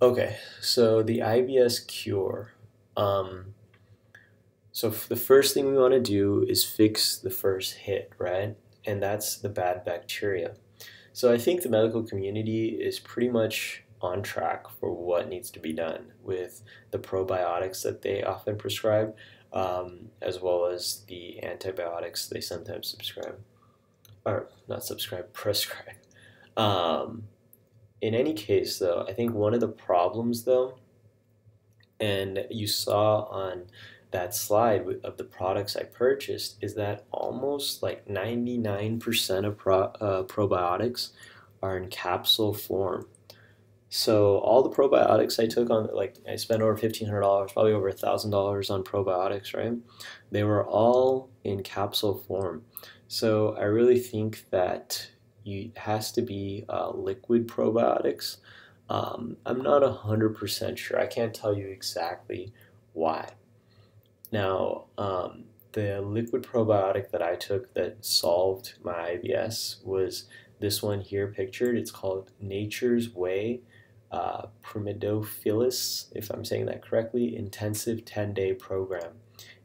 Okay, so the IBS cure. Um, the first thing we want to do is fix the first hit, right? And that's the bad bacteria. So I think the medical community is pretty much on track for what needs to be done with the probiotics that they often prescribe, as well as the antibiotics they sometimes subscribe, or not subscribe, prescribe. Um, in any case, though, I think one of the problems, though, and you saw on that slide of the products I purchased, is that almost like 99% of probiotics are in capsule form. So all the probiotics I took on, like I spent over $1,500, probably over $1,000 on probiotics, right? They were all in capsule form. So I really think that it has to be liquid probiotics. I'm not 100% sure. I can't tell you exactly why. Now, the liquid probiotic that I took that solved my IBS was this one here pictured. It's called Nature's Way Primidophilus, if I'm saying that correctly, intensive 10-day program.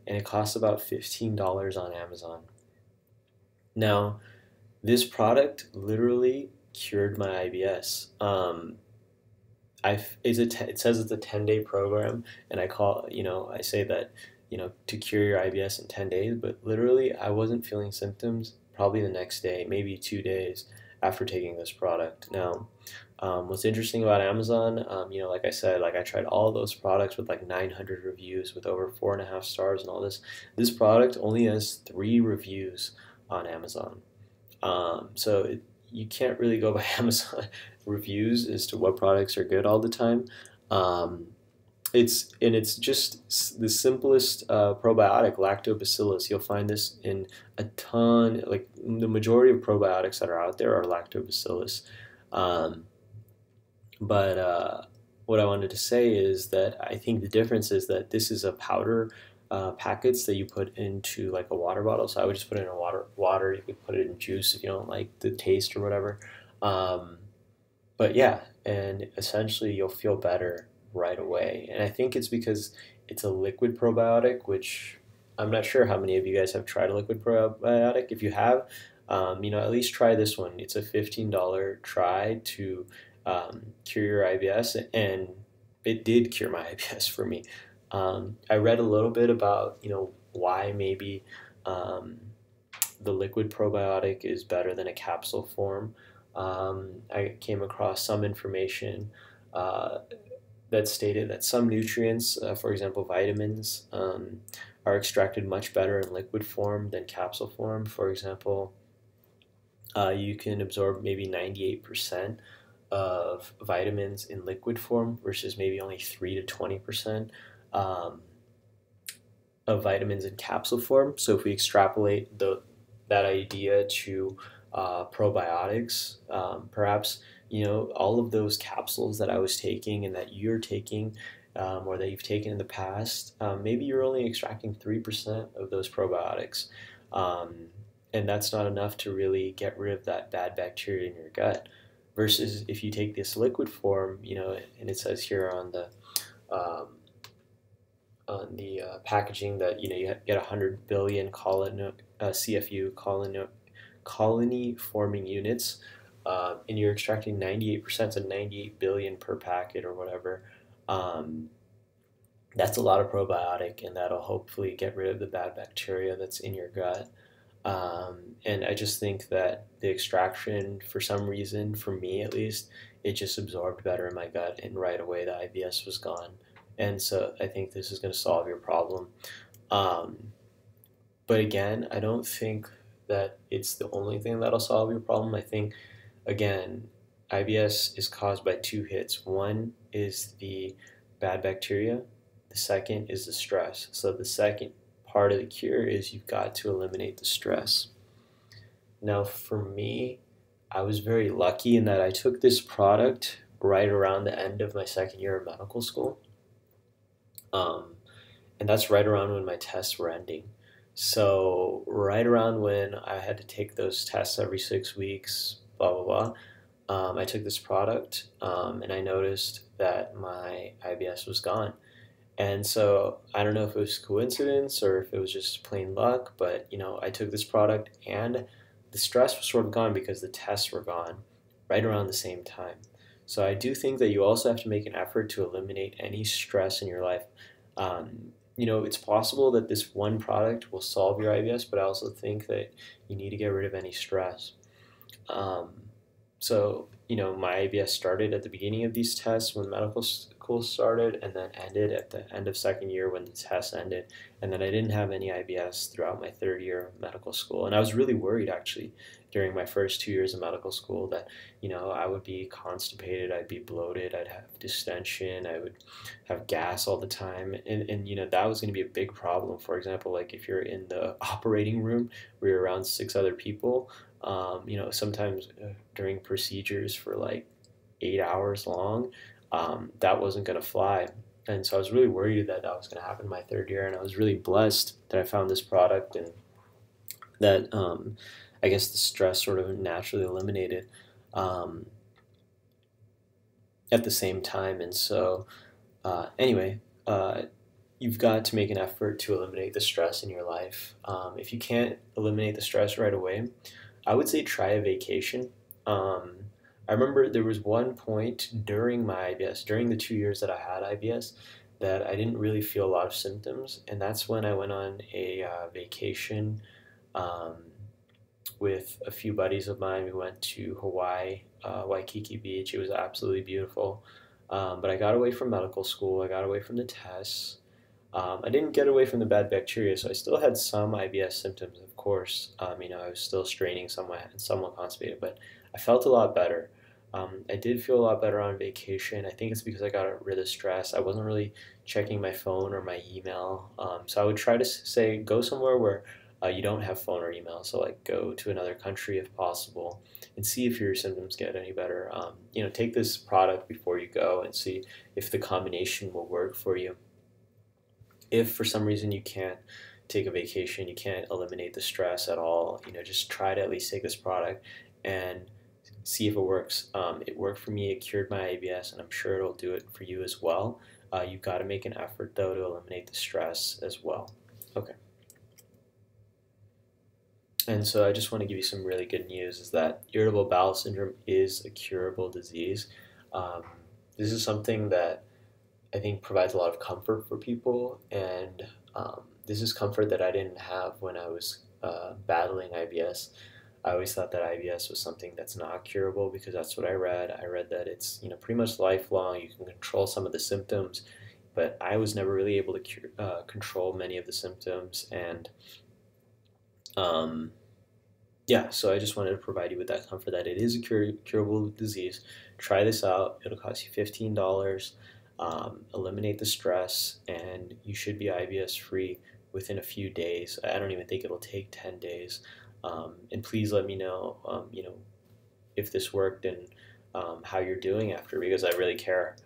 And it costs about $15 on Amazon. Now, this product literally cured my IBS. It says it's a 10-day program, and I say that, to cure your IBS in 10 days, but literally I wasn't feeling symptoms probably the next day, maybe 2 days after taking this product. Now, what's interesting about Amazon, like I said, like I tried all those products with like 900 reviews with over 4.5 stars and all this. This product only has 3 reviews on Amazon. You can't really go by Amazon reviews as to what products are good all the time. Um, it's just the simplest probiotic, lactobacillus. You'll find this in a ton, like the majority of probiotics that are out there are lactobacillus. Um, but what I wanted to say is that I think the difference is that this is a powder packets that you put into like a water bottle. So I would just put it in a water. You could put it in juice if you don't like the taste or whatever. Um, but yeah, and essentially you'll feel better right away. And I think it's because it's a liquid probiotic, which I'm not sure how many of you guys have tried a liquid probiotic. If you have, at least try this one. It's a $15 try to cure your IBS, and it did cure my IBS for me. I read a little bit about, why maybe um, the liquid probiotic is better than a capsule form. I came across some information uh, that stated that some nutrients, for example, vitamins, are extracted much better in liquid form than capsule form. For example, you can absorb maybe 98% of vitamins in liquid form versus maybe only 3 to 20% um, of vitamins in capsule form. So if we extrapolate that idea to probiotics, perhaps all of those capsules that I was taking and that you're taking, or that you've taken in the past, maybe you're only extracting 3% of those probiotics. Um, and that's not enough to really get rid of that bad bacteria in your gut. Versus if you take this liquid form, and it says here um, on the packaging that you get 100 billion CFU colony forming units, and you're extracting 98%, so 98 billion per packet or whatever. Um, that's a lot of probiotic, and that'll hopefully get rid of the bad bacteria that's in your gut. And I just think that the extraction, for some reason, for me at least, it just absorbed better in my gut, and right away the IBS was gone. And so I think this is going to solve your problem. Um, but again, I don't think that it's the only thing that'll solve your problem. I think, again, IBS is caused by 2 hits. One is the bad bacteria, the second is the stress. So the second part of the cure is you've got to eliminate the stress. Now, for me, I was very lucky in that I took this product right around the end of my second year of medical school. Um, and that's right around when my tests were ending. So, right around when I had to take those tests every 6 weeks, blah, blah, blah, I took this product and I noticed that my IBS was gone. And so I don't know if it was coincidence or if it was just plain luck, but I took this product and the stress was sort of gone because the tests were gone right around the same time. So I do think that you also have to make an effort to eliminate any stress in your life. It's possible that this one product will solve your IBS, but I also think that you need to get rid of any stress. Um, my IBS started at the beginning of these tests when medical school started, and then ended at the end of second year when the test ended. And then I didn't have any IBS throughout my third year of medical school. And I was really worried actually during my first 2 years of medical school that, I would be constipated, I'd be bloated, I'd have distension, I would have gas all the time. And that was going to be a big problem. For example, like if you're in the operating room where you're around six other people, sometimes during procedures for like 8 hours long, that wasn't going to fly. And so I was really worried that that was going to happen in my third year. And I was really blessed that I found this product and that I guess the stress sort of naturally eliminated um, at the same time. And so, anyway, you've got to make an effort to eliminate the stress in your life. If you can't eliminate the stress right away, I would say try a vacation. Um, I remember there was one point during my IBS, during the 2 years that I had IBS, that I didn't really feel a lot of symptoms, and that's when I went on a vacation um, with a few buddies of mine. We went to Hawaii, Waikiki Beach. It was absolutely beautiful. But I got away from medical school. I got away from the tests. I didn't get away from the bad bacteria, so I still had some IBS symptoms, of course. I was still straining somewhat and somewhat constipated, but I felt a lot better. I did feel a lot better on vacation. I think it's because I got rid of stress. I wasn't really checking my phone or my email. So I would try to say go somewhere where you don't have phone or email. So like go to another country if possible and see if your symptoms get any better. Take this product before you go and see if the combination will work for you. If for some reason you can't take a vacation, you can't eliminate the stress at all, just try to at least take this product and see if it works. It worked for me, it cured my IBS, and I'm sure it'll do it for you as well. You've got to make an effort though to eliminate the stress as well. Okay. And so I just want to give you some really good news is that irritable bowel syndrome is a curable disease. Um, this is something that I think provides a lot of comfort for people, and this is comfort that I didn't have when I was battling IBS. I always thought that IBS was something that's not curable because that's what I read. I read that it's pretty much lifelong. You can control some of the symptoms, but I was never really able to control many of the symptoms. And yeah, so I just wanted to provide you with that comfort that it is a curable disease. Try this out. It'll cost you $15. Eliminate the stress, and you should be IBS free within a few days. I don't even think it'll take 10 days. And please let me know, if this worked and how you're doing after, because I really care.